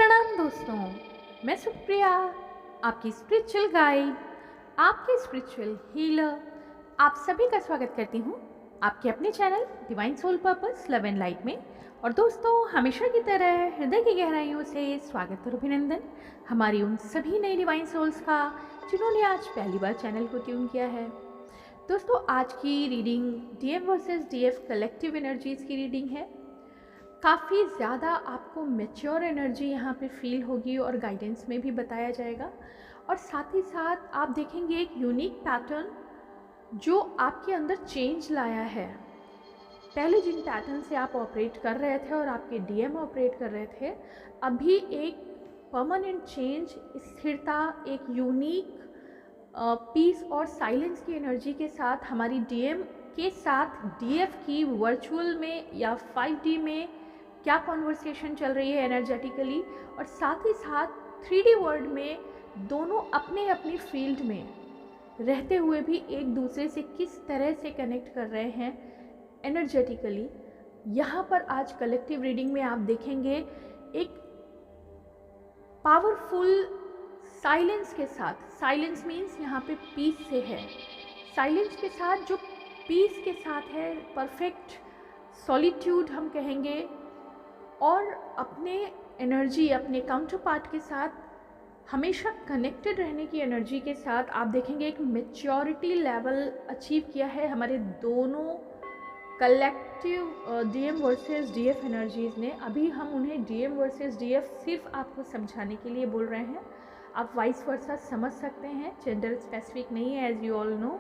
प्रणाम दोस्तों, मैं सुप्रिया, आपकी स्पिरिचुअल गाइड, आपकी स्पिरिचुअल हीलर। आप सभी का स्वागत करती हूँ आपके अपने channel divine soul purpose love and light में। और दोस्तों, हमेशा की तरह हृदय की गहराइयों से स्वागत और अभिनंदन हमारी उन सभी नई डिवाइन सोल्स का जिन्होंने आज पहली बार चैनल को ट्यून किया है। दोस्तों, आज की reading DM versus DF collective energies की रीडिंग है। काफ़ी ज़्यादा आपको मैच्योर एनर्जी यहाँ पे फील होगी और गाइडेंस में भी बताया जाएगा। और साथ ही साथ आप देखेंगे एक यूनिक पैटर्न जो आपके अंदर चेंज लाया है। पहले जिन पैटर्न से आप ऑपरेट कर रहे थे और आपके डीएम ऑपरेट कर रहे थे, अभी एक परमानेंट चेंज, स्थिरता, एक यूनिक पीस और साइलेंस की एनर्जी के साथ हमारी डीएम के साथ डीएफ की वर्चुअल में या 5D में क्या कॉन्वर्सेशन चल रही है एनर्जेटिकली, और साथ ही साथ 3D वर्ल्ड में दोनों अपने अपनी फील्ड में रहते हुए भी एक दूसरे से किस तरह से कनेक्ट कर रहे हैं एनर्जेटिकली। यहाँ पर आज कलेक्टिव रीडिंग में आप देखेंगे एक पावरफुल साइलेंस के साथ। साइलेंस मीन्स यहाँ पे पीस से है। साइलेंस के साथ जो पीस के साथ है, परफेक्ट सॉलिट्यूड हम कहेंगे, और अपने एनर्जी, अपने काउंटर पार्ट के साथ हमेशा कनेक्टेड रहने की एनर्जी के साथ आप देखेंगे एक मैच्योरिटी लेवल अचीव किया है हमारे दोनों collective DM versus DF energies ने। अभी हम उन्हें डीएम वर्सेस डीएफ सिर्फ आपको समझाने के लिए बोल रहे हैं, आप वाइस वर्सा समझ सकते हैं, जेंडर स्पेसिफिक नहीं है, एज यू ऑल नो।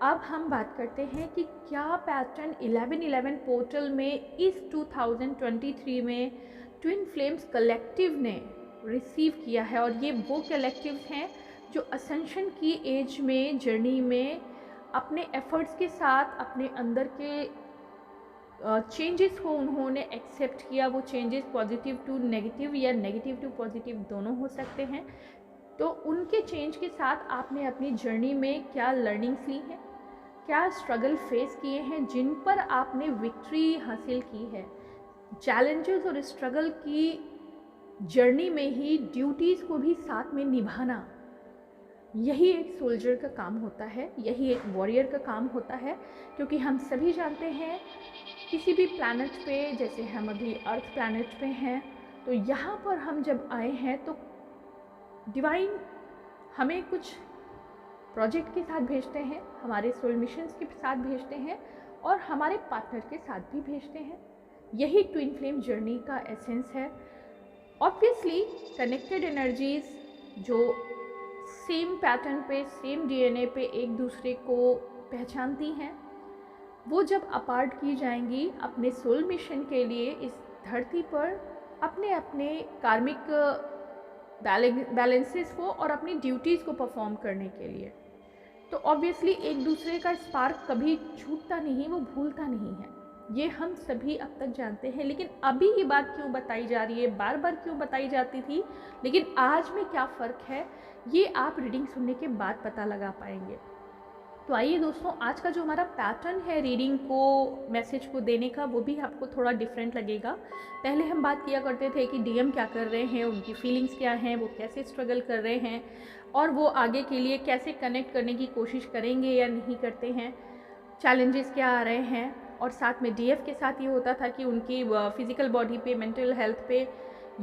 अब हम बात करते हैं कि क्या पैटर्न 1111 पोर्टल में इस 2023 में ट्विन फ्लेम्स कलेक्टिव ने रिसीव किया है। और ये वो कलेक्टिव्स हैं जो असेंशन की एज में, जर्नी में अपने एफर्ट्स के साथ अपने अंदर के चेंजेस को उन्होंने एक्सेप्ट किया। वो चेंजेस पॉजिटिव टू नेगेटिव या नेगेटिव टू पॉजिटिव दोनों हो सकते हैं। तो उनके चेंज के साथ आपने अपनी जर्नी में क्या लर्निंग्स ली हैं, क्या स्ट्रगल फेस किए हैं जिन पर आपने विक्ट्री हासिल की है। चैलेंजेस और स्ट्रगल की जर्नी में ही ड्यूटीज़ को भी साथ में निभाना, यही एक सोल्जर का काम होता है, यही एक वॉरियर का काम होता है। क्योंकि हम सभी जानते हैं किसी भी प्लैनेट पे, जैसे हम अभी अर्थ प्लैनेट पे हैं, तो यहाँ पर हम जब आए हैं तो डिवाइन हमें कुछ प्रोजेक्ट के साथ भेजते हैं, हमारे सोल मिशंस के साथ भेजते हैं और हमारे पार्टनर के साथ भी भेजते हैं। यही ट्विन फ्लेम जर्नी का एसेंस है। ऑब्वियसली कनेक्टेड एनर्जीज जो सेम पैटर्न पे, सेम डीएनए पे एक दूसरे को पहचानती हैं, वो जब अपार्ट की जाएंगी अपने सोल मिशन के लिए इस धरती पर, अपने अपने कार्मिक बैलेंसेस को और अपनी ड्यूटीज़ को परफॉर्म करने के लिए, तो ऑब्वियसली एक दूसरे का स्पार्क कभी छूटता नहीं, वो भूलता नहीं है। ये हम सभी अब तक जानते हैं। लेकिन अभी ये बात क्यों बताई जा रही है, बार बार क्यों बताई जाती थी, लेकिन आज में क्या फ़र्क है, ये आप रीडिंग सुनने के बाद पता लगा पाएंगे। तो आइए दोस्तों, आज का जो हमारा पैटर्न है रीडिंग को, मैसेज को देने का, वो भी आपको थोड़ा डिफरेंट लगेगा। पहले हम बात किया करते थे कि डीएम क्या कर रहे हैं, उनकी फीलिंग्स क्या हैं, वो कैसे स्ट्रगल कर रहे हैं और वो आगे के लिए कैसे कनेक्ट करने की कोशिश करेंगे या नहीं करते हैं, चैलेंजेस क्या आ रहे हैं। और साथ में डीएफ के साथ ये होता था कि उनकी फिज़िकल बॉडी पे, मेंटल हेल्थ पे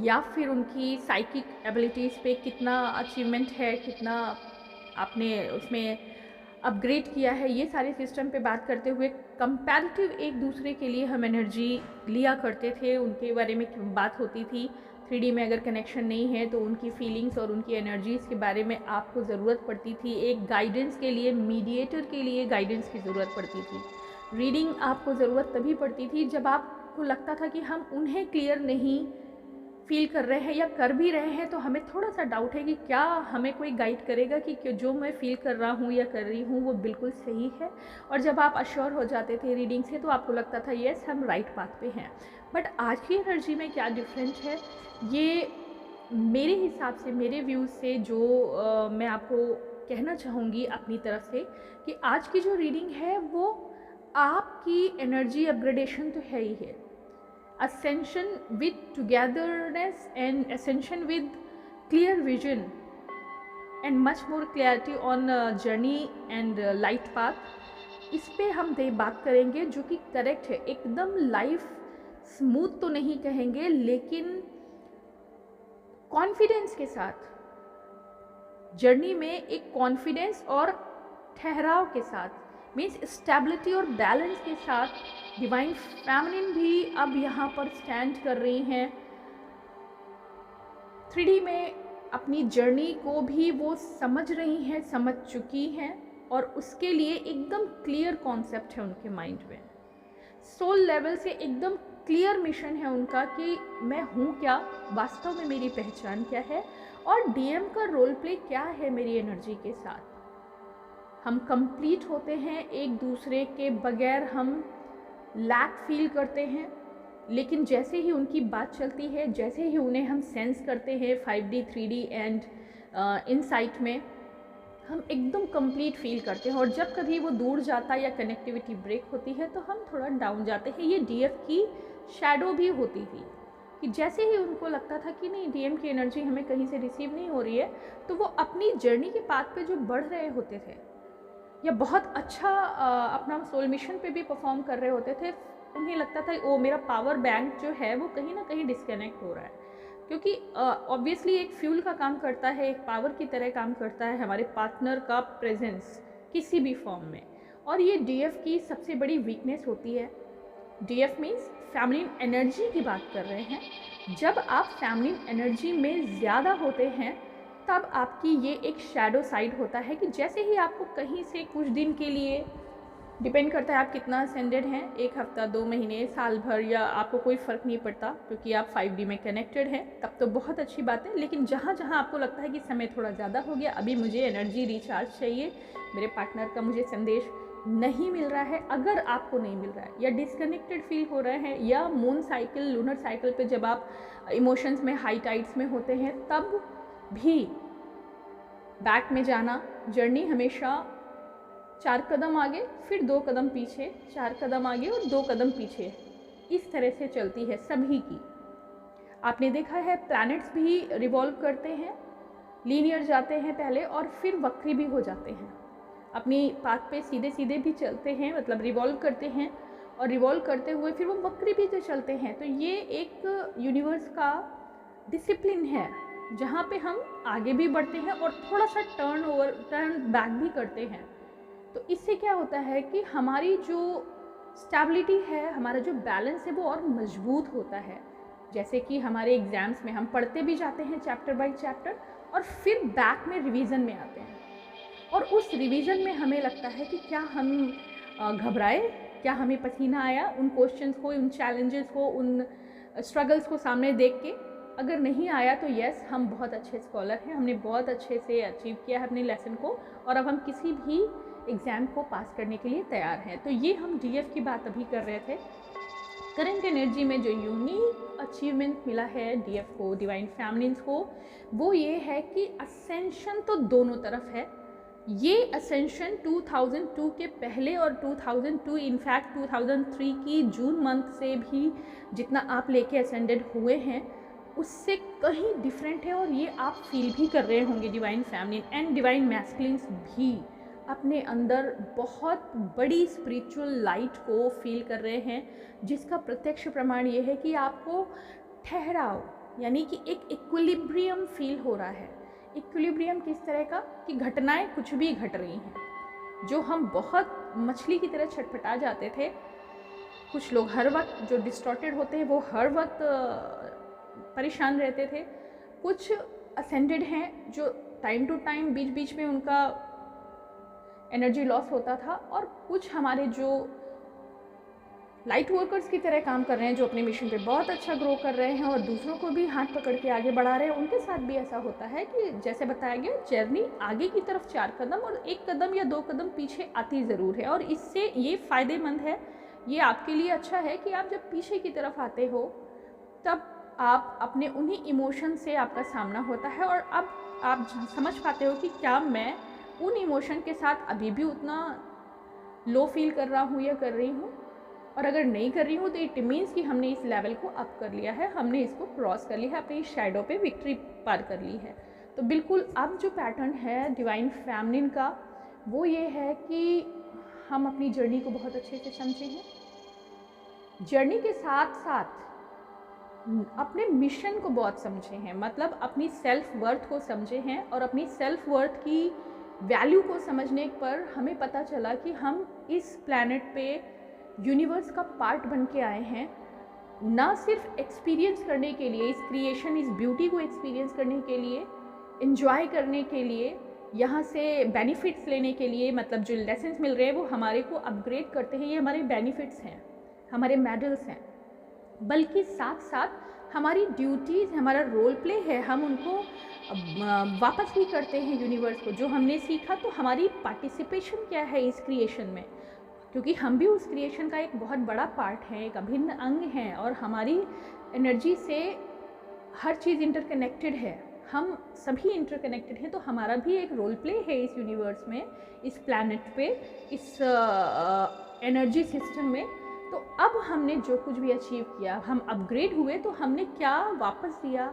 या फिर उनकी साइकिक एबिलिटीज़ पे कितना अचीवमेंट है, कितना आपने उसमें अपग्रेड किया है, ये सारे सिस्टम पे बात करते हुए कंपैरेटिव एक दूसरे के लिए हम एनर्जी लिया करते थे, उनके बारे में बात होती थी। 3D में अगर कनेक्शन नहीं है तो उनकी फीलिंग्स और उनकी एनर्जीज़ के बारे में आपको ज़रूरत पड़ती थी। एक गाइडेंस के लिए, मीडिएटर के लिए गाइडेंस की ज़रूरत पड़ती थी। रीडिंग आपको ज़रूरत तभी पड़ती थी जब आपको लगता था कि हम उन्हें क्लियर नहीं फील कर रहे हैं या कर भी रहे हैं, तो हमें थोड़ा सा डाउट है कि क्या हमें कोई गाइड करेगा कि जो मैं फील कर रहा हूँ या कर रही हूँ वो बिल्कुल सही है। और जब आप अश्योर हो जाते थे रीडिंग से, तो आपको लगता था यस, हम राइट पाथ पे हैं। बट आज की एनर्जी में क्या डिफरेंट है, ये मेरे हिसाब से, मेरे व्यूज़ से जो मैं आपको कहना चाहूँगी अपनी तरफ से, कि आज की जो रीडिंग है वो आपकी एनर्जी अपग्रेडेशन तो है ही है। ascension with togetherness and ascension with clear vision and much more clarity on journey and light path। इस पे हम बात करेंगे जो कि करेक्ट है। एकदम लाइफ स्मूथ तो नहीं कहेंगे, लेकिन कॉन्फिडेंस के साथ जर्नी में एक कॉन्फिडेंस और ठहराव के साथ मीन्स स्टेबिलिटी और बैलेंस के साथ डिवाइन फेमिनिन भी अब यहाँ पर स्टैंड कर रही हैं। 3D में अपनी जर्नी को भी वो समझ रही हैं, समझ चुकी हैं, और उसके लिए एकदम क्लियर कॉन्सेप्ट है उनके माइंड में। सोल लेवल से एकदम क्लियर मिशन है उनका कि मैं हूँ क्या, वास्तव में मेरी पहचान क्या है, और डीएम का रोल प्ले क्या है मेरी एनर्जी के साथ। हम कंप्लीट होते हैं एक दूसरे के बगैर, हम लैक फील करते हैं, लेकिन जैसे ही उनकी बात चलती है, जैसे ही उन्हें हम सेंस करते हैं 5D 3D एंड इनसाइट में, हम एकदम कंप्लीट फील करते हैं। और जब कभी वो दूर जाता है या कनेक्टिविटी ब्रेक होती है तो हम थोड़ा डाउन जाते हैं। ये डीएफ की शैडो भी होती थी कि जैसे ही उनको लगता था कि नहीं, डीएम की एनर्जी हमें कहीं से रिसीव नहीं हो रही है, तो वो अपनी जर्नी के पाथ पे जो बढ़ रहे होते थे या बहुत अच्छा अपना सोल मिशन पे भी परफॉर्म कर रहे होते थे, उन्हें लगता था ओ मेरा पावर बैंक जो है वो कहीं ना कहीं डिस्कनेक्ट हो रहा है। क्योंकि ऑब्वियसली एक फ्यूल का काम करता है, एक पावर की तरह काम करता है हमारे पार्टनर का प्रेजेंस किसी भी फॉर्म में, और ये डीएफ की सबसे बड़ी वीकनेस होती है। डीएफ मीन्स फैमिली एनर्जी की बात कर रहे हैं। जब आप फैमिली एनर्जी में ज़्यादा होते हैं तब आपकी ये एक शैडो साइड होता है कि जैसे ही आपको कहीं से कुछ दिन के लिए, डिपेंड करता है आप कितना असेंडेड हैं, 1 हफ्ता, 2 महीने, साल भर, या आपको कोई फ़र्क नहीं पड़ता क्योंकि आप 5D में कनेक्टेड हैं, तब तो बहुत अच्छी बात है। लेकिन जहाँ जहाँ आपको लगता है कि समय थोड़ा ज़्यादा हो गया, अभी मुझे एनर्जी रिचार्ज चाहिए, मेरे पार्टनर का मुझे संदेश नहीं मिल रहा है, अगर आपको नहीं मिल रहा है या डिसकनेक्टेड फील हो रहे हैं, या मून साइकिल, लूनर साइकिल पे जब आप इमोशंस में हाई टाइड्स में होते हैं, तब भी बैक में जाना, जर्नी हमेशा 4 कदम आगे फिर 2 कदम पीछे, 4 कदम आगे और 2 कदम पीछे, इस तरह से चलती है सभी की। आपने देखा है प्लैनेट्स भी रिवॉल्व करते हैं, लीनियर जाते हैं पहले और फिर वक्री भी हो जाते हैं, अपनी पाथ पे सीधे सीधे भी चलते हैं, मतलब रिवॉल्व करते हैं, और रिवॉल्व करते हुए फिर वो वक्री भी तो चलते हैं। तो ये एक यूनिवर्स का डिसिप्लिन है जहाँ पे हम आगे भी बढ़ते हैं और थोड़ा सा टर्न बैक भी करते हैं। तो इससे क्या होता है कि हमारी जो स्टेबिलिटी है, हमारा जो बैलेंस है वो और मजबूत होता है। जैसे कि हमारे एग्ज़ाम्स में हम पढ़ते भी जाते हैं चैप्टर बाय चैप्टर, और फिर बैक में रिवीजन में आते हैं, और उस रिवीजन में हमें लगता है कि क्या हम घबराए, क्या हमें पसीना आया उन क्वेश्चंस को, उन चैलेंजेस को, उन स्ट्रगल्स को सामने देख के। अगर नहीं आया तो यस, हम बहुत अच्छे स्कॉलर हैं, हमने बहुत अच्छे से अचीव किया है अपने लेसन को, और अब हम किसी भी एग्ज़ाम को पास करने के लिए तैयार हैं। तो ये हम डीएफ की बात अभी कर रहे थे। करंट एनर्जी में जो यूनिक अचीवमेंट मिला है डीएफ को, डिवाइन फेमिनिन्स को, वो ये है कि असेंशन तो दोनों तरफ है। ये असेंशन 2002 के पहले और 2002 इनफैक्ट 2003 की जून मंथ से भी जितना आप लेके असेंडेड हुए हैं उससे कहीं डिफरेंट है, और ये आप फील भी कर रहे होंगे। Divine feminine and divine masculines भी अपने अंदर बहुत बड़ी स्पिरिचुअल लाइट को फील कर रहे हैं, जिसका प्रत्यक्ष प्रमाण ये है कि आपको ठहराव, यानी कि एक इक्विलिब्रियम फील हो रहा है। इक्विलिब्रियम किस तरह का कि घटनाएं कुछ भी घट रही हैं। जो हम बहुत मछली की तरह छटपटा जाते थे, कुछ लोग हर वक्त जो डिस्टॉर्टेड होते हैं वो हर वक्त परेशान रहते थे। कुछ असेंडेड हैं जो टाइम टू टाइम बीच बीच में उनका एनर्जी लॉस होता था, और कुछ हमारे जो लाइट वर्कर्स की तरह काम कर रहे हैं, जो अपने मिशन पे बहुत अच्छा ग्रो कर रहे हैं और दूसरों को भी हाथ पकड़ के आगे बढ़ा रहे हैं, उनके साथ भी ऐसा होता है कि जैसे बताया गया, जर्नी आगे की तरफ 4 कदम और 1 कदम या 2 कदम पीछे आती ज़रूर है। और इससे ये फ़ायदेमंद है, ये आपके लिए अच्छा है कि आप जब पीछे की तरफ आते हो तब आप अपने उन्हीं इमोशन से आपका सामना होता है, और अब आप समझ पाते हो कि क्या मैं उन इमोशन के साथ अभी भी उतना लो फील कर रहा हूँ या कर रही हूँ। और अगर नहीं कर रही हूँ तो इट मीन्स कि हमने इस लेवल को अप कर लिया है, हमने इसको क्रॉस कर लिया है, अपनी इस शैडो पे विक्ट्री पार कर ली है। तो बिल्कुल अब जो पैटर्न है डिवाइन फेमिनिन का वो ये है कि हम अपनी जर्नी को बहुत अच्छे से समझे हैं, जर्नी के साथ साथ अपने मिशन को बहुत समझे हैं, मतलब अपनी सेल्फ वर्थ को समझे हैं। और अपनी सेल्फ वर्थ की वैल्यू को समझने पर हमें पता चला कि हम इस प्लैनेट पे यूनिवर्स का पार्ट बन के आए हैं, ना सिर्फ एक्सपीरियंस करने के लिए, इस क्रिएशन, इस ब्यूटी को एक्सपीरियंस करने के लिए, एंजॉय करने के लिए, यहाँ से बेनिफिट्स लेने के लिए, मतलब जो लेसन्स मिल रहे हैं वो हमारे को अपग्रेड करते हैं, ये हमारे बेनिफिट्स हैं, हमारे मेडल्स हैं, बल्कि साथ साथ हमारी ड्यूटीज़, हमारा रोल प्ले है, हम उनको वापस भी करते हैं यूनिवर्स को। जो हमने सीखा, तो हमारी पार्टिसिपेशन क्या है इस क्रिएशन में, क्योंकि हम भी उस क्रिएशन का एक बहुत बड़ा पार्ट है, एक अभिन्न अंग है, और हमारी एनर्जी से हर चीज़ इंटरकनेक्टेड है, हम सभी इंटरकनेक्टेड हैं। तो हमारा भी एक रोल प्ले है इस यूनिवर्स में, इस प्लैनेट पे, इस एनर्जी सिस्टम में। तो अब हमने जो कुछ भी अचीव किया, हम अपग्रेड हुए, तो हमने क्या वापस दिया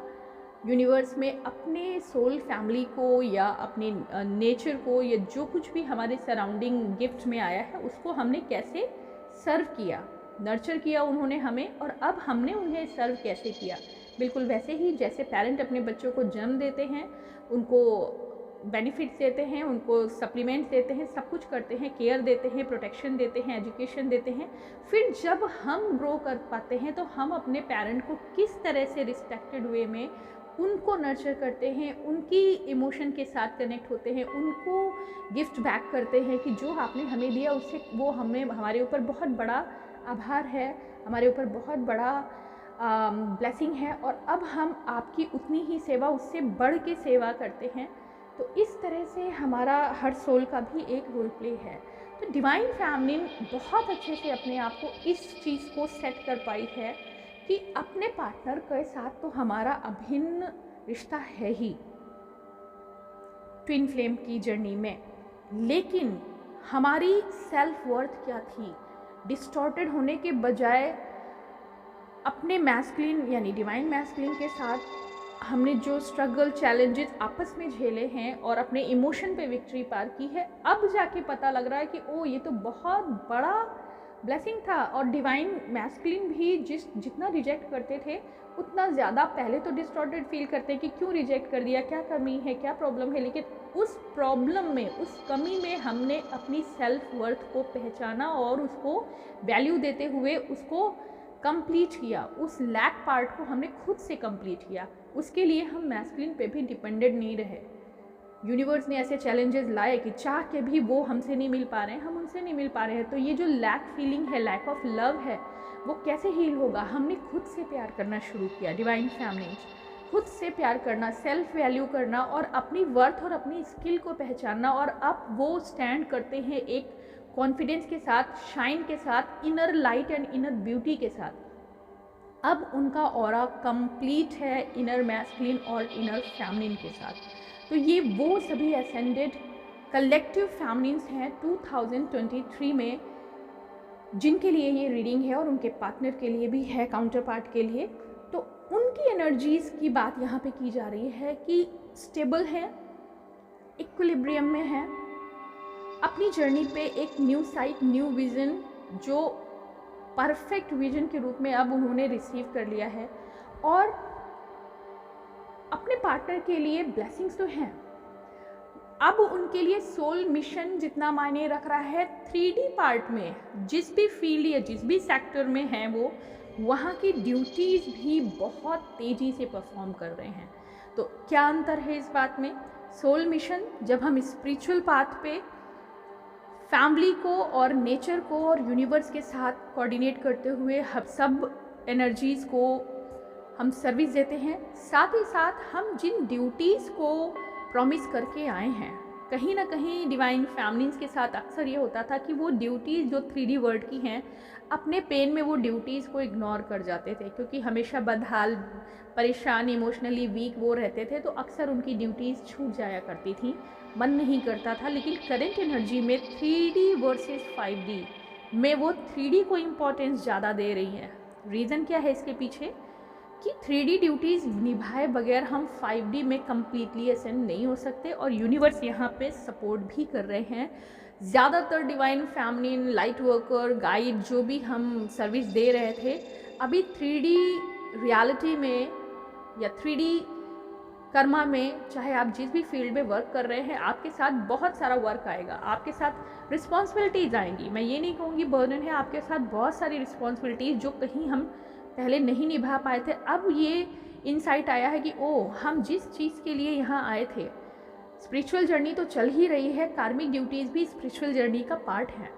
यूनिवर्स में, अपने सोल फैमिली को या अपने नेचर को, या जो कुछ भी हमारे सराउंडिंग गिफ्ट में आया है उसको हमने कैसे सर्व किया, नर्चर किया उन्होंने हमें, और अब हमने उन्हें सर्व कैसे किया। बिल्कुल वैसे ही जैसे पेरेंट अपने बच्चों को जन्म देते हैं, उनको बेनिफिट्स देते हैं, उनको सप्लीमेंट्स देते हैं, सब कुछ करते हैं, केयर देते हैं, प्रोटेक्शन देते हैं, एजुकेशन देते हैं, फिर जब हम ग्रो कर पाते हैं तो हम अपने पेरेंट को किस तरह से रिस्पेक्टेड वे में उनको नर्चर करते हैं, उनकी इमोशन के साथ कनेक्ट होते हैं, उनको गिफ्ट बैक करते हैं कि जो आपने हमें दिया उससे वो हमें, हमारे ऊपर बहुत बड़ा आभार है, हमारे ऊपर बहुत बड़ा ब्लेसिंग है, और अब हम आपकी उतनी ही सेवा, उससे बढ़ के सेवा करते हैं। तो इस तरह से हमारा हर सोल का भी एक रोल प्ले है। तो डिवाइन फेमिनिन बहुत अच्छे से अपने आप को इस चीज़ को सेट कर पाई है कि अपने पार्टनर के साथ तो हमारा अभिन्न रिश्ता है ही ट्विन फ्लेम की जर्नी में, लेकिन हमारी सेल्फ वर्थ क्या थी, डिस्टॉर्टेड होने के बजाय अपने मैस्कुलिन यानी डिवाइन मैस्कुलिन के साथ हमने जो स्ट्रगल, चैलेंजेस आपस में झेले हैं और अपने इमोशन पे विक्ट्री पार की है, अब जाके पता लग रहा है कि ओ ये तो बहुत बड़ा ब्लेसिंग था। और डिवाइन मैस्कुलिन भी जितना रिजेक्ट करते थे उतना ज़्यादा पहले तो डिस्टॉर्टेड फील करते हैं कि क्यों रिजेक्ट कर दिया, क्या कमी है, क्या प्रॉब्लम है, लेकिन उस प्रॉब्लम में, उस कमी में हमने अपनी सेल्फ वर्थ को पहचाना और उसको वैल्यू देते हुए उसको कंप्लीट किया, उस लैक पार्ट को हमने खुद से कंप्लीट किया। उसके लिए हम मैस्कुलिन पे भी डिपेंडेंट नहीं रहे। यूनिवर्स ने ऐसे चैलेंजेस लाए कि चाह के भी वो हमसे नहीं मिल पा रहे हैं, हम उनसे नहीं मिल पा रहे हैं, तो ये जो लैक फीलिंग है, लैक ऑफ लव है, वो कैसे हील होगा। हमने खुद से प्यार करना शुरू किया। डिवाइन फेमिनिन, खुद से प्यार करना, सेल्फ वैल्यू करना और अपनी वर्थ और अपनी स्किल को पहचानना, और अब वो स्टैंड करते हैं एक कॉन्फिडेंस के साथ, शाइन के साथ, inner light and inner beauty के साथ। अब उनका ऑरा कंप्लीट है इनर मैस्कुलिन और इनर फेमिनिन के साथ। तो ये वो सभी असेंडेड कलेक्टिव फेमिनिन्स हैं 2023 में, जिनके लिए ये रीडिंग है और उनके पार्टनर के लिए भी है, काउंटर पार्ट के लिए। तो उनकी एनर्जीज़ की बात यहाँ पे की जा रही है कि स्टेबल है, इक्विलिब्रियम में है, अपनी जर्नी पे एक न्यू साइट, न्यू विज़न, जो परफेक्ट विजन के रूप में अब उन्होंने रिसीव कर लिया है, और अपने पार्टनर के लिए ब्लेसिंग्स तो हैं। अब उनके लिए सोल मिशन जितना मायने रख रहा है 3D पार्ट में, जिस भी फील्ड या जिस भी सेक्टर में हैं वो, वहाँ की ड्यूटीज़ भी बहुत तेज़ी से परफॉर्म कर रहे हैं। तो क्या अंतर है इस बात में? सोल मिशन, जब हम स्पिरिचुअल पाथ पे फैमिली को और नेचर को और यूनिवर्स के साथ कोऑर्डिनेट करते हुए हम सब एनर्जीज़ को हम सर्विस देते हैं, साथ ही साथ हम जिन ड्यूटीज़ को प्रॉमिस करके आए हैं, कहीं ना कहीं डिवाइन फेमिनिन्स के साथ अक्सर ये होता था कि वो ड्यूटीज़ जो 3D वर्ल्ड की हैं, अपने पेन में वो ड्यूटीज़ को इग्नोर कर जाते थे, क्योंकि हमेशा बदहाल, परेशान, इमोशनली वीक वो रहते थे, तो अक्सर उनकी ड्यूटीज़ छूट जाया करती थी, मन नहीं करता था। लेकिन करंट एनर्जी में 3D वर्सेस 5D, में वो 3D को इम्पोर्टेंस ज़्यादा दे रही हैं। रीज़न क्या है इसके पीछे कि 3D ड्यूटीज़ निभाए बगैर हम 5D में कम्प्लीटली असेंड नहीं हो सकते, और यूनिवर्स यहाँ पे सपोर्ट भी कर रहे हैं। ज़्यादातर डिवाइन फैमिलिन, लाइट वर्कर, गाइड जो भी हम सर्विस दे रहे थे, अभी 3D रियलिटी में या 3D कर्मा में, चाहे आप जिस भी फील्ड में वर्क कर रहे हैं, आपके साथ बहुत सारा वर्क आएगा, आपके साथ रिस्पॉन्सिबिलिटीज़ आएंगी। मैं ये नहीं कहूँगी बर्डन है, आपके साथ बहुत सारी रिस्पॉन्सिबिलिटीज़ जो कहीं हम पहले नहीं निभा पाए थे, अब ये इंसाइट आया है कि ओ, हम जिस चीज़ के लिए यहाँ आए थे, स्पिरिचुअल जर्नी तो चल ही रही है, कार्मिक ड्यूटीज़ भी स्पिरिचुअल जर्नी का पार्ट है।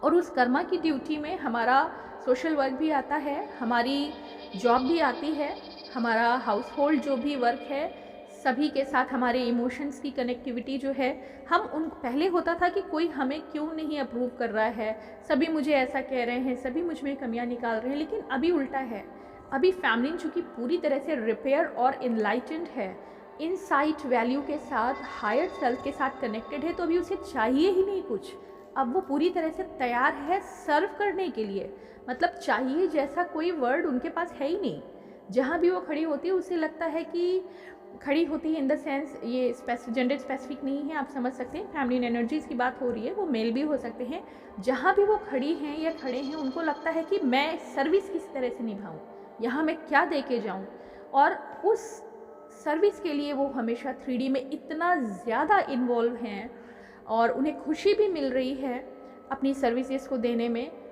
और उस कर्मा की ड्यूटी में हमारा सोशल वर्क भी आता है, हमारी जॉब भी आती है, हमारा हाउस होल्ड जो भी वर्क है, सभी के साथ हमारे इमोशंस की कनेक्टिविटी जो है, हम उन पहले होता था कि कोई हमें क्यों नहीं अप्रूव कर रहा है, सभी मुझे ऐसा कह रहे हैं, सभी मुझ में कमियां निकाल रहे हैं, लेकिन अभी उल्टा है। अभी फैमिली चूँकि पूरी तरह से रिपेयर और इनलाइटेंड है, इनसाइट वैल्यू के साथ, हायर सेल्फ के साथ कनेक्टेड है, तो अभी उसे चाहिए ही नहीं कुछ, अब वो पूरी तरह से तैयार है सर्व करने के लिए। मतलब चाहिए जैसा कोई वर्ड उनके पास है ही नहीं। जहाँ भी वो खड़ी होती है उसे लगता है कि खड़ी होती है इन द सेंस, ये जेंडर स्पेसिफिक नहीं है, आप समझ सकते हैं, फैमिली एनर्जीज़ की बात हो रही है, वो मेल भी हो सकते हैं। जहाँ भी वो खड़ी हैं या खड़े हैं, उनको लगता है कि मैं सर्विस किस तरह से निभाऊँ, यहाँ मैं क्या दे के जाऊँ, और उस सर्विस के लिए वो हमेशा 3D में इतना ज़्यादा इन्वॉल्व हैं, और उन्हें खुशी भी मिल रही है अपनी सर्विसेज को देने में,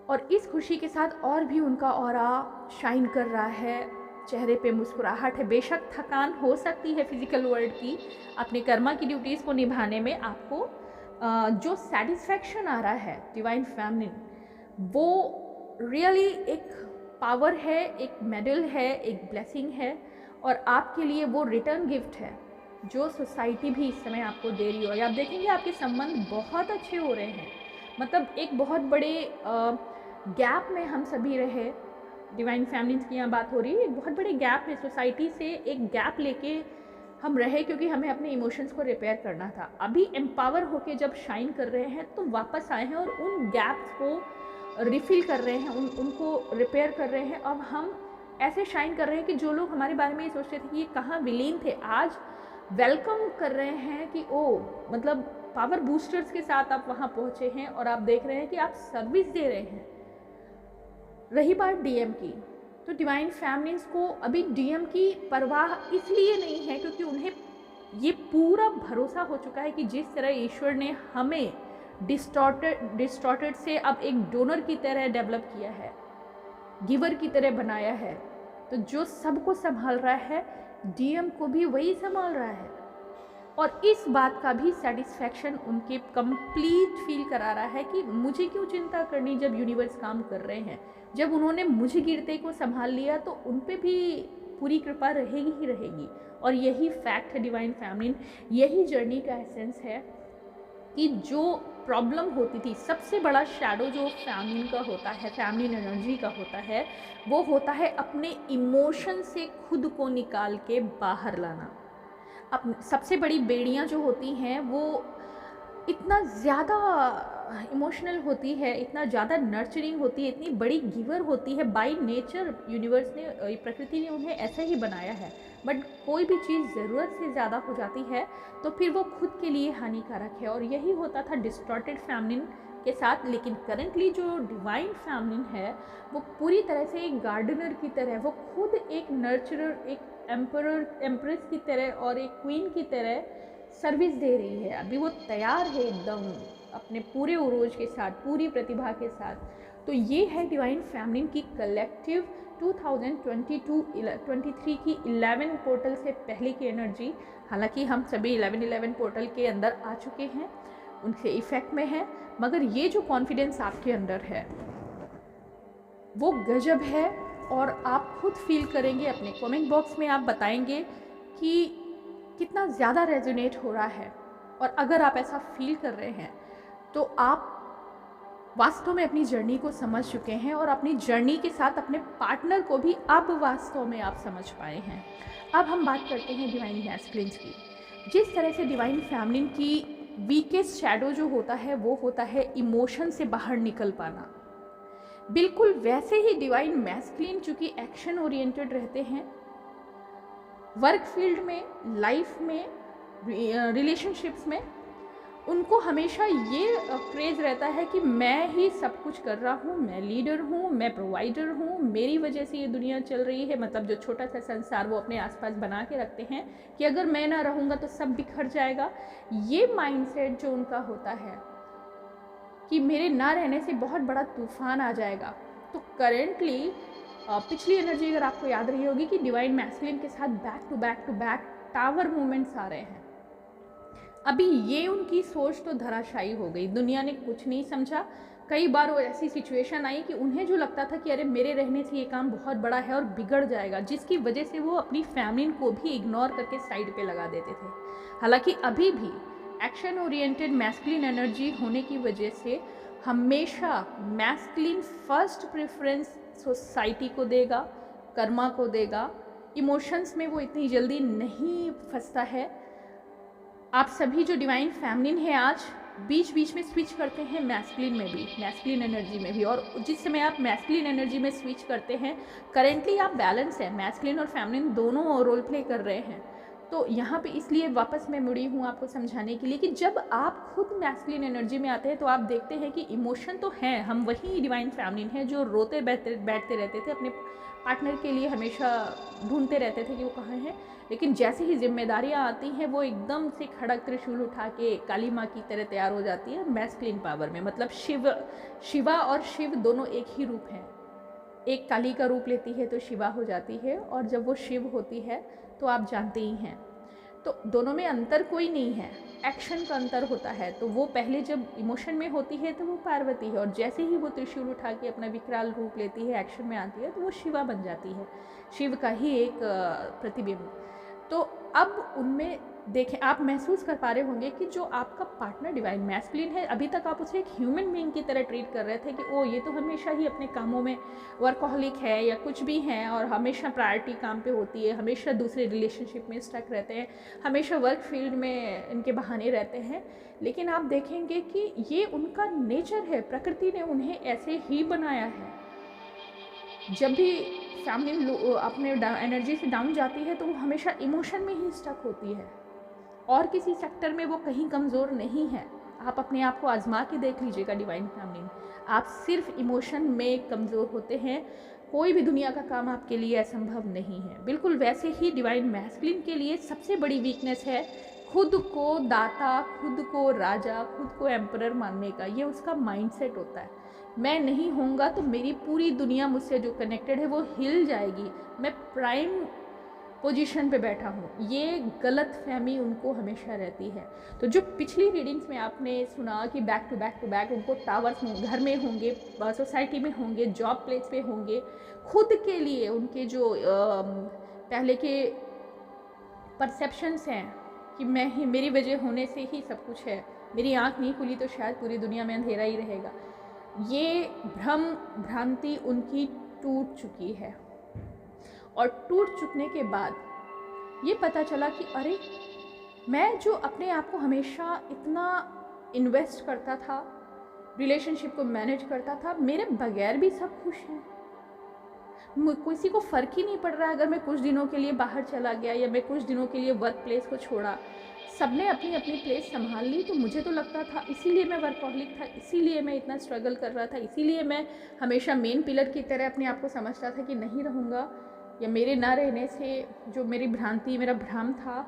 और इस खुशी के साथ और भी उनका ऑरा शाइन कर रहा है, चेहरे पे मुस्कुराहट है। बेशक थकान हो सकती है फिजिकल वर्ल्ड की, अपने कर्मा की ड्यूटीज़ को निभाने में आपको जो सेटिस्फैक्शन आ रहा है डिवाइन फेमिनिन, वो रियली एक पावर है, एक मेडल है, एक ब्लेसिंग है, और आपके लिए वो रिटर्न गिफ्ट है जो सोसाइटी भी इस समय आपको दे रही हो। आप देखेंगे आपके संबंध बहुत अच्छे हो रहे हैं, मतलब एक बहुत बड़े गैप में हम सभी रहे, डिवाइन फैमिलीज की यहाँ बात हो रही है, एक बहुत बड़े गैप में, सोसाइटी से एक गैप लेके हम रहे, क्योंकि हमें अपने इमोशंस को रिपेयर करना था। अभी एम्पावर होके जब शाइन कर रहे हैं तो वापस आए हैं और उन गैप्स को रिफिल कर रहे हैं, उनको रिपेयर कर रहे हैं। अब हम ऐसे शाइन कर रहे हैं कि जो लोग हमारे बारे में ये सोचते थे कि ये कहाँ विलीन थे, आज वेलकम कर रहे हैं कि ओ, मतलब पावर बूस्टर्स के साथ आप वहाँ पहुँचे हैं, और आप देख रहे हैं कि आप सर्विस दे रहे हैं। रही बात डीएम की, तो डिवाइन फैमिलीज को अभी डीएम की परवाह इसलिए नहीं है क्योंकि उन्हें ये पूरा भरोसा हो चुका है कि जिस तरह ईश्वर ने हमें डिस्टॉर्टेड से अब एक डोनर की तरह डेवलप किया है, गिवर की तरह बनाया है, तो जो सबको संभाल रहा है डीएम को भी वही संभाल रहा है। और इस बात का भी सेटिस्फैक्शन उनके कंप्लीट फील करा रहा है कि मुझे क्यों चिंता करनी जब यूनिवर्स काम कर रहे हैं। जब उन्होंने मुझे गिरते को संभाल लिया तो उन पे भी पूरी कृपा रहेगी ही रहेगी। और यही फैक्ट है डिवाइन फैमिलीन, यही जर्नी का एसेंस है कि जो प्रॉब्लम होती थी, सबसे बड़ा शैडो जो फैमिलीन का होता है, फैमिलीन एनर्जी का होता है, वो होता है अपने इमोशन से खुद को निकाल के बाहर लाना। अब सबसे बड़ी बेड़ियाँ जो होती हैं वो इतना ज़्यादा इमोशनल होती है, इतना ज़्यादा नर्चरिंग होती है, इतनी बड़ी गिवर होती है, बाय नेचर यूनिवर्स ने, प्रकृति ने उन्हें ऐसा ही बनाया है। बट कोई भी चीज़ ज़रूरत से ज़्यादा हो जाती है तो फिर वो खुद के लिए हानिकारक है, और यही होता था डिस्टॉर्टेड फैमिलीन के साथ। लेकिन करंटली जो डिवाइन फैमिलीन है वो पूरी तरह से एक गार्डनर की तरह, वो खुद एक नर्चरर, एक एम्प्रेस की तरह और एक क्वीन की तरह सर्विस दे रही है। अभी वो तैयार है एकदम अपने पूरे उरोज के साथ, पूरी प्रतिभा के साथ। तो ये है डिवाइन फैमिलीन की कलेक्टिव 2022-23 की 11 पोर्टल से पहले की एनर्जी। हालांकि हम सभी 11-11 पोर्टल के अंदर आ चुके हैं, उनके इफेक्ट में है, मगर ये जो कॉन्फिडेंस आपके अंदर है वो गजब है। और आप खुद फील करेंगे, अपने कमेंट बॉक्स में आप बताएंगे कि कितना ज़्यादा रेजोनेट हो रहा है। और अगर आप ऐसा फील कर रहे हैं तो आप वास्तव में अपनी जर्नी को समझ चुके हैं, और अपनी जर्नी के साथ अपने पार्टनर को भी अब वास्तव में आप समझ पाए हैं। अब हम बात करते हैं डिवाइन मैस्कुलिन्स की। जिस तरह से डिवाइन फैमिलीन की वीकेस्ट शैडो जो होता है वो होता है इमोशन से बाहर निकल पाना। बिल्कुल वैसे ही डिवाइन मैस्कुलिन चूंकि एक्शन ओरिएंटेड रहते हैं, वर्क फील्ड में, लाइफ में, रिलेशनशिप्स में, उनको हमेशा ये क्रेज रहता है कि मैं ही सब कुछ कर रहा हूँ, मैं लीडर हूँ, मैं प्रोवाइडर हूँ, मेरी वजह से ये दुनिया चल रही है। मतलब जो छोटा सा संसार वो अपने आसपास बना के रखते हैं कि अगर मैं ना रहूँगा तो सब बिखर जाएगा। ये माइंडसेट जो उनका होता है कि मेरे ना रहने से बहुत बड़ा तूफान आ जाएगा। तो करेंटली पिछली एनर्जी अगर आपको याद रही होगी कि डिवाइन मैस्कुलिन के साथ back to back tower movements आ रहे हैं। अभी ये उनकी सोच तो धराशायी हो गई, दुनिया ने कुछ नहीं समझा। कई बार वो ऐसी सिचुएशन आई कि उन्हें जो लगता था कि अरे मेरे रहने से ये काम बहुत बड़ा है और बिगड़ जाएगा, जिसकी वजह से वो अपनी फैमिली को भी इग्नोर करके साइड पे लगा देते थे। हालांकि अभी भी एक्शन ओरिएंटेड मैस्कुलिन एनर्जी होने की वजह से हमेशा मैस्कुलिन फर्स्ट प्रेफरेंस सोसाइटी को देगा, कर्मा को देगा। इमोशंस में वो इतनी जल्दी नहीं फंसता है। आप सभी जो डिवाइन फैमिलिन है आज बीच बीच में स्विच करते हैं मैस्कुलिन में भी, मैस्कुलिन एनर्जी में भी। और जिस समय आप मैस्कुलिन एनर्जी में स्विच करते हैं, करेंटली आप बैलेंस है, मैस्कुलिन और फैमिलिन दोनों रोल प्ले कर रहे हैं। तो यहाँ पे इसलिए वापस मैं मुड़ी हूँ आपको समझाने के लिए कि जब आप खुद मैस्कुलिन एनर्जी में आते हैं तो आप देखते हैं कि इमोशन तो हैं, हम वही डिवाइन फैमिलिन हैं जो रोते बैठते रहते थे, अपने पार्टनर के लिए हमेशा ढूंढते रहते थे कि वो कहाँ हैं। लेकिन जैसे ही जिम्मेदारियाँ आती हैं वो एकदम से खड़क त्रिशूल उठा के काली माँ की तरह तैयार हो जाती है मैस्कुलिन पावर में। मतलब शिवा और शिव दोनों एक ही रूप हैं। एक काली का रूप लेती है तो शिवा हो जाती है, और जब वो शिव होती है तो आप जानते ही हैं। तो दोनों में अंतर कोई नहीं है, एक्शन का अंतर होता है। तो वो पहले जब इमोशन में होती है तो वो पार्वती है, और जैसे ही वो त्रिशूल उठा के अपना विकराल रूप लेती है, एक्शन में आती है, तो वो शिवा बन जाती है, शिव का ही एक प्रतिबिंब। तो अब उनमें देखें, आप महसूस कर पा रहे होंगे कि जो आपका पार्टनर डिवाइन मैस्कुलिन है, अभी तक आप उसे एक ह्यूमन बीइंग की तरह ट्रीट कर रहे थे कि ओ ये तो हमेशा ही अपने कामों में वर्कहॉलिक है या कुछ भी है, और हमेशा प्रायोरिटी काम पे होती है, हमेशा दूसरे रिलेशनशिप में स्टक रहते हैं, हमेशा वर्क फील्ड में इनके बहाने रहते हैं। लेकिन आप देखेंगे कि ये उनका नेचर है, प्रकृति ने उन्हें ऐसे ही बनाया है। जब भी फैमिली अपने एनर्जी से डाउन जाती है तो वो हमेशा इमोशन में ही स्टक होती है, और किसी सेक्टर में वो कहीं कमज़ोर नहीं है। आप अपने आप को आजमा के देख लीजिएगा डिवाइन फैमिली, आप सिर्फ इमोशन में कमज़ोर होते हैं, कोई भी दुनिया का काम आपके लिए असंभव नहीं है। बिल्कुल वैसे ही डिवाइन मैस्कुलिन के लिए सबसे बड़ी वीकनेस है खुद को दाता, खुद को राजा, खुद को एम्परर मानने का। ये उसका माइंडसेट होता है, मैं नहीं होऊंगा तो मेरी पूरी दुनिया मुझसे जो कनेक्टेड है वो हिल जाएगी, मैं प्राइम पोजीशन पे बैठा हूँ। ये गलत फहमी उनको हमेशा रहती है। तो जो पिछली रीडिंग्स में आपने सुना कि बैक टू बैक उनको टावर्स में, घर में होंगे, सोसाइटी में होंगे, जॉब प्लेस पे होंगे, खुद के लिए उनके जो पहले के परसेप्शंस हैं कि मैं ही, मेरी वजह होने से ही सब कुछ है, मेरी आँख नहीं खुली तो शायद पूरी दुनिया में अंधेरा ही रहेगा, ये भ्रम भ्रांति उनकी टूट चुकी है। और टूट चुकने के बाद ये पता चला कि अरे मैं जो अपने आप को हमेशा इतना इन्वेस्ट करता था, रिलेशनशिप को मैनेज करता था, मेरे बगैर भी सब खुश हैं, किसी को फ़र्क ही नहीं पड़ रहा है अगर मैं कुछ दिनों के लिए बाहर चला गया या मैं कुछ दिनों के लिए वर्क प्लेस को छोड़ा। सबने अपनी अपनी प्लेस संभाल ली। तो मुझे तो लगता था इसीलिए मैं वर्कहॉलिक था, इसीलिए मैं इतना स्ट्रगल कर रहा था, इसीलिए मैं हमेशा मेन पिलर की तरह अपने आप को समझता था कि नहीं रहूँगा, या मेरे ना रहने से जो मेरी भ्रांति, मेरा भ्रम था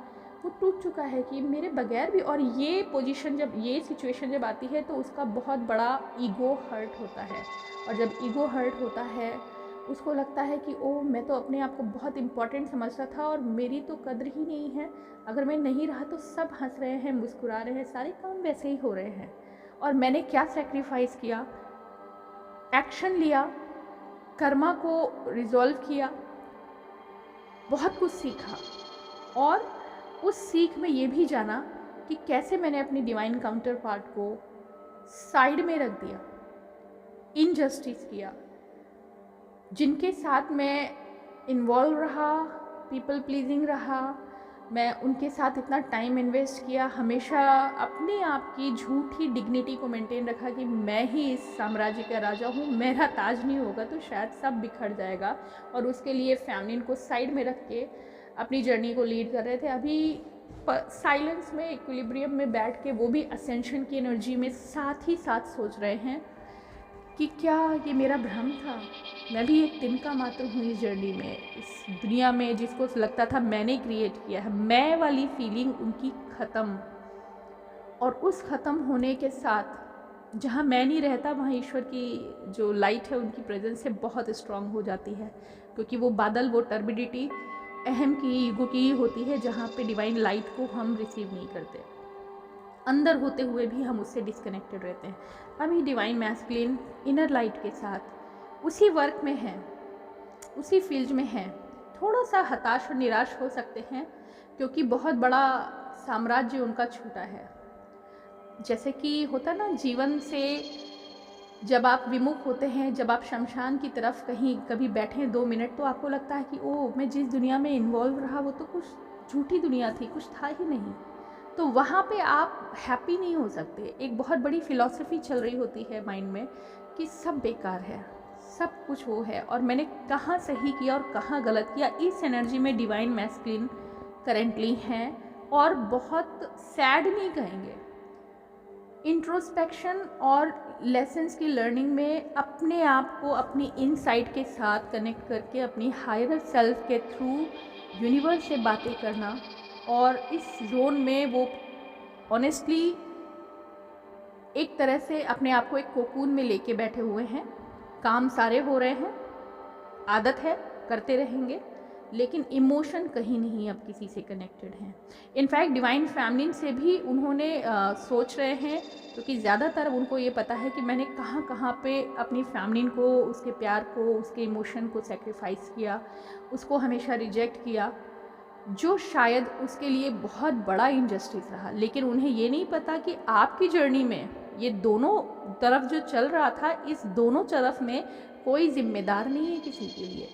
वो टूट चुका है कि मेरे बगैर भी। और ये पोजीशन जब, ये सिचुएशन जब आती है तो उसका बहुत बड़ा ईगो हर्ट होता है, और जब ईगो हर्ट होता है उसको लगता है कि ओ मैं तो अपने आप को बहुत इम्पॉर्टेंट समझता था और मेरी तो कद्र ही नहीं है, अगर मैं नहीं रहा तो सब हंस रहे हैं, मुस्कुरा रहे हैं, सारे काम वैसे ही हो रहे हैं, और मैंने क्या सेक्रीफाइस किया, एक्शन लिया, कर्मा को रिजॉल्व किया, बहुत कुछ सीखा, और उस सीख में ये भी जाना कि कैसे मैंने अपनी डिवाइन काउंटर पार्ट को साइड में रख दिया, इनजस्टिस किया, जिनके साथ मैं इन्वॉल्व रहा, पीपल प्लीजिंग रहा, मैं उनके साथ इतना टाइम इन्वेस्ट किया, हमेशा अपने आप की झूठी डिग्निटी को मेंटेन रखा कि मैं ही इस साम्राज्य का राजा हूँ, मेरा ताज नहीं होगा तो शायद सब बिखर जाएगा। और उसके लिए फैमिली को साइड में रख के अपनी जर्नी को लीड कर रहे थे। अभी साइलेंस में, इक्विलिब्रियम में बैठ के, वो भी असेंशन की एनर्जी में साथ ही साथ सोच रहे हैं कि क्या ये मेरा भ्रम था, मैं भी एक तिनका मात्र हूँ इस जर्नी में, इस दुनिया में जिसको लगता था मैंने क्रिएट किया है। मैं वाली फीलिंग उनकी ख़त्म। और उस ख़त्म होने के साथ जहाँ मैं नहीं रहता वहाँ ईश्वर की जो लाइट है उनकी प्रेजेंस से बहुत स्ट्रांग हो जाती है, क्योंकि वो बादल, वो टर्बिडिटी अहम की, ईगो की होती है, जहाँ पे डिवाइन लाइट को हम रिसीव नहीं करते। अंदर होते हुए भी हम उससे डिस्कनेक्टेड रहते हैं। अभी डिवाइन मैस्कुलिन इनर लाइट के साथ उसी वर्क में है, उसी फील्ड में है। थोड़ा सा हताश और निराश हो सकते हैं क्योंकि बहुत बड़ा साम्राज्य उनका छूटा है। जैसे कि होता ना, जीवन से जब आप विमुख होते हैं, जब आप शमशान की तरफ कहीं कभी बैठे 2 मिनट, तो आपको लगता है कि ओह, मैं जिस दुनिया में इन्वॉल्व रहा वो तो कुछ झूठी दुनिया थी, कुछ था ही नहीं। तो वहाँ पे आप हैप्पी नहीं हो सकते। एक बहुत बड़ी फिलॉसफी चल रही होती है माइंड में कि सब बेकार है, सब कुछ वो है और मैंने कहाँ सही किया और कहाँ गलत किया। इस एनर्जी में डिवाइन मैस्कुलिन करेंटली हैं और बहुत सैड नहीं कहेंगे। इंट्रोस्पेक्शन और लेसन्स की लर्निंग में अपने आप को अपनी इनसाइट के साथ कनेक्ट करके अपनी हायर सेल्फ के थ्रू यूनिवर्स से बातें करना, और इस जोन में वो ऑनेस्टली एक तरह से अपने आप को एक कोकून में लेके बैठे हुए हैं। काम सारे हो रहे हैं, आदत है, करते रहेंगे, लेकिन इमोशन कहीं नहीं अब किसी से कनेक्टेड हैं। इनफैक्ट डिवाइन फैमिली से भी उन्होंने सोच रहे हैं, क्योंकि ज़्यादातर उनको ये पता है कि मैंने कहाँ कहाँ पे अपनी फैमिली को, उसके प्यार को, उसके इमोशन को सेक्रीफाइस किया, उसको हमेशा रिजेक्ट किया, जो शायद उसके लिए बहुत बड़ा इनजस्टिस रहा। लेकिन उन्हें ये नहीं पता कि आपकी जर्नी में ये दोनों तरफ जो चल रहा था, इस दोनों तरफ में कोई जिम्मेदार नहीं है किसी के लिए।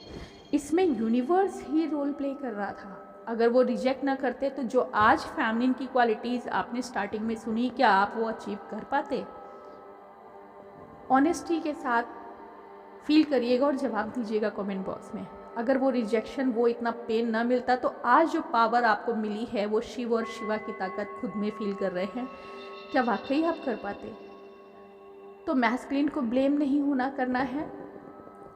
इसमें यूनिवर्स ही रोल प्ले कर रहा था। अगर वो रिजेक्ट ना करते तो जो आज फैमिली की क्वालिटीज़ आपने स्टार्टिंग में सुनी, क्या आप वो अचीव कर पाते? ऑनेस्टी के साथ फील करिएगा और जवाब दीजिएगा कमेंट बॉक्स में। अगर वो रिजेक्शन, वो इतना पेन ना मिलता तो आज जो पावर आपको मिली है, वो शिव और शिवा की ताकत खुद में फील कर रहे हैं, क्या वाकई आप कर पाते? तो मैस्कुलिन को ब्लेम नहीं होना करना है।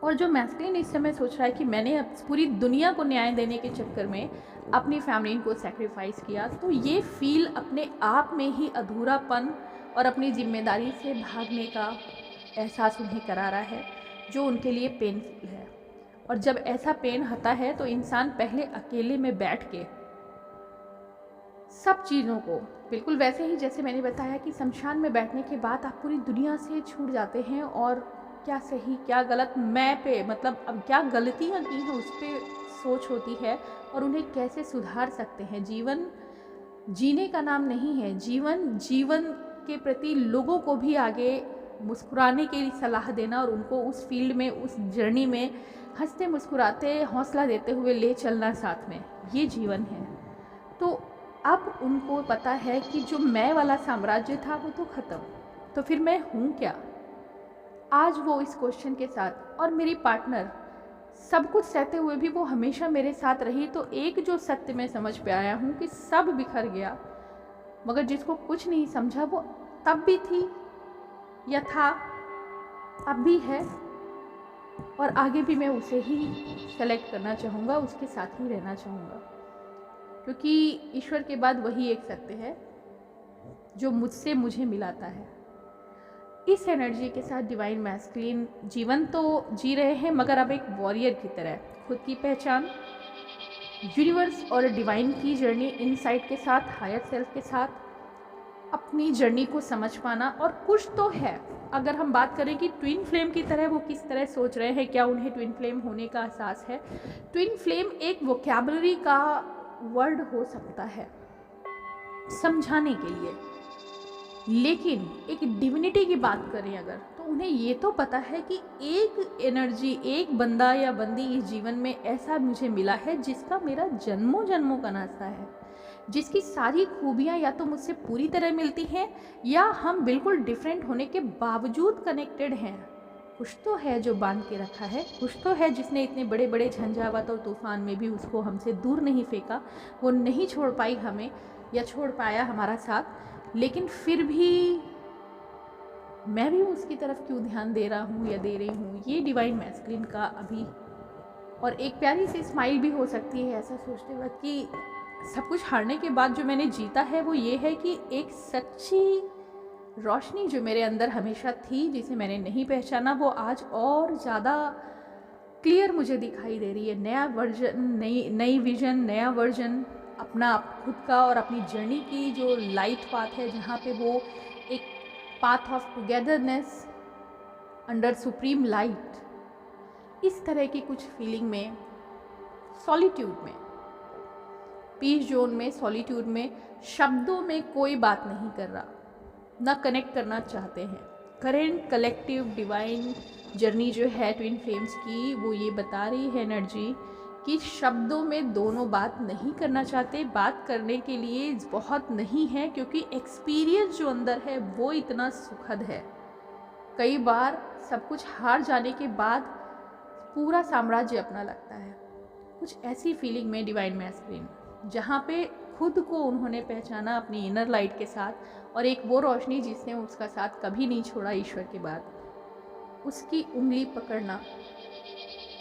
और जो मैस्कुलिन इस समय सोच रहा है कि मैंने पूरी दुनिया को न्याय देने के चक्कर में अपनी फैमिली को सेक्रीफाइस किया, तो ये फील अपने आप में ही अधूरापन और अपनी जिम्मेदारी से भागने का एहसास उन्हें करा रहा है, जो उनके लिए पेनफुल है। और जब ऐसा पेन होता है तो इंसान पहले अकेले में बैठ के सब चीज़ों को, बिल्कुल वैसे ही जैसे मैंने बताया कि शमशान में बैठने के बाद आप पूरी दुनिया से छूट जाते हैं और क्या सही क्या गलत, मैं पे मतलब अब क्या गलतियाँ की हैं उस पर सोच होती है और उन्हें कैसे सुधार सकते हैं। जीवन जीने का नाम नहीं है, जीवन के प्रति लोगों को भी आगे मुस्कुराने के लिए सलाह देना और उनको उस फील्ड में, उस जर्नी में हंसते मुस्कुराते हौसला देते हुए ले चलना साथ में, ये जीवन है। तो अब उनको पता है कि जो मैं वाला साम्राज्य था वो तो ख़त्म, तो फिर मैं हूँ क्या? आज वो इस क्वेश्चन के साथ, और मेरी पार्टनर सब कुछ सहते हुए भी वो हमेशा मेरे साथ रही। तो एक जो सत्य मैं समझ पे आया हूँ कि सब बिखर गया, मगर जिसको कुछ नहीं समझा वो तब भी थी या था, अब भी है, और आगे भी मैं उसे ही सेलेक्ट करना चाहूँगा, उसके साथ ही रहना चाहूँगा, क्योंकि ईश्वर के बाद वही एक सत्य है जो मुझसे मुझे मिलाता है। इस एनर्जी के साथ डिवाइन मैस्कुलिन जीवन तो जी रहे हैं, मगर अब एक वॉरियर की तरह खुद की पहचान, यूनिवर्स और डिवाइन की जर्नी, इनसाइट के साथ, हायर सेल्फ के साथ अपनी जर्नी को समझ पाना। और कुछ तो है, अगर हम बात करें कि ट्विन फ्लेम की तरह वो किस तरह सोच रहे हैं, क्या उन्हें ट्विन फ्लेम होने का एहसास है? ट्विन फ्लेम एक वोकैबुलरी का वर्ड हो सकता है समझाने के लिए, लेकिन एक डिविनिटी की बात करें अगर, तो उन्हें ये तो पता है कि एक एनर्जी, एक बंदा या बंदी इस जीवन में ऐसा मुझे मिला है जिसका मेरा जन्मों जन्मों का नाता है, जिसकी सारी खूबियाँ या तो मुझसे पूरी तरह मिलती हैं या हम बिल्कुल डिफरेंट होने के बावजूद कनेक्टेड हैं। कुछ तो है जो बांध के रखा है, कुछ तो है जिसने इतने बड़े बड़े झंझावात और तूफान में भी उसको हमसे दूर नहीं फेंका, वो नहीं छोड़ पाई हमें या छोड़ पाया हमारा साथ। लेकिन फिर भी मैं भी उसकी तरफ क्यों ध्यान दे रहा हूँ या दे रही हूँ, ये डिवाइन मैस्कुलिन का अभी और एक प्यारी सी स्माइल भी हो सकती है ऐसा सोचते वक्त कि सब कुछ हारने के बाद जो मैंने जीता है वो ये है कि एक सच्ची रोशनी जो मेरे अंदर हमेशा थी, जिसे मैंने नहीं पहचाना, वो आज और ज़्यादा क्लियर मुझे दिखाई दे रही है। नया वर्जन, नई विजन, नया वर्जन अपना खुद का और अपनी जर्नी की जो लाइट पाथ है, जहाँ पे वो एक path of togetherness under supreme light, इस तरह की कुछ फीलिंग में, सॉलिट्यूड में, पीस जोन में, सॉलिट्यूड में, शब्दों में कोई बात नहीं कर रहा, ना कनेक्ट करना चाहते हैं। करेंट कलेक्टिव डिवाइन जर्नी जो है ट्विन फ्लेम्स की, वो ये बता रही है एनर्जी कि शब्दों में दोनों बात नहीं करना चाहते, बात करने के लिए बहुत नहीं है, क्योंकि एक्सपीरियंस जो अंदर है वो इतना सुखद है। कई बार सब कुछ हार जाने के बाद पूरा साम्राज्य अपना लगता है। कुछ ऐसी फीलिंग में डिवाइन मैस्कुलिन, जहाँ पे खुद को उन्होंने पहचाना अपनी इनर लाइट के साथ, और एक वो रोशनी जिसने उसका साथ कभी नहीं छोड़ा ईश्वर के बाद, उसकी उंगली पकड़ना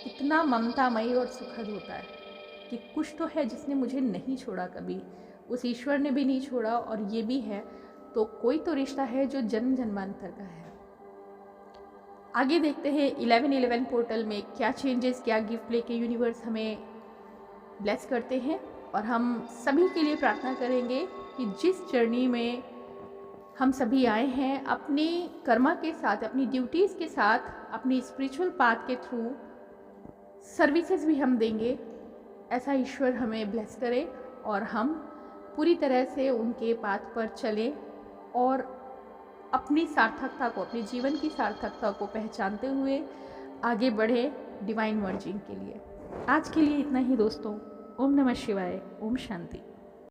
इतना ममतामयी और सुखद होता है कि कुछ तो है जिसने मुझे नहीं छोड़ा कभी, उस ईश्वर ने भी नहीं छोड़ा, और ये भी है तो कोई तो रिश्ता है जो जन्म जन्मांतर का है। आगे देखते हैं 1111 पोर्टल में क्या चेंजेस, क्या गिफ्ट लेके यूनिवर्स हमें ब्लेस करते हैं। और हम सभी के लिए प्रार्थना करेंगे कि जिस जर्नी में हम सभी आए हैं, अपनी कर्मा के साथ, अपनी ड्यूटीज़ के साथ, अपनी स्पिरिचुअल पाथ के थ्रू सर्विसेज भी हम देंगे, ऐसा ईश्वर हमें ब्लेस करे और हम पूरी तरह से उनके पाथ पर चलें और अपनी सार्थकता को, अपने जीवन की सार्थकता को पहचानते हुए आगे बढ़े डिवाइन मर्जिंग के लिए। आज के लिए इतना ही दोस्तों। ओम नमः शिवाय, ओम शांति।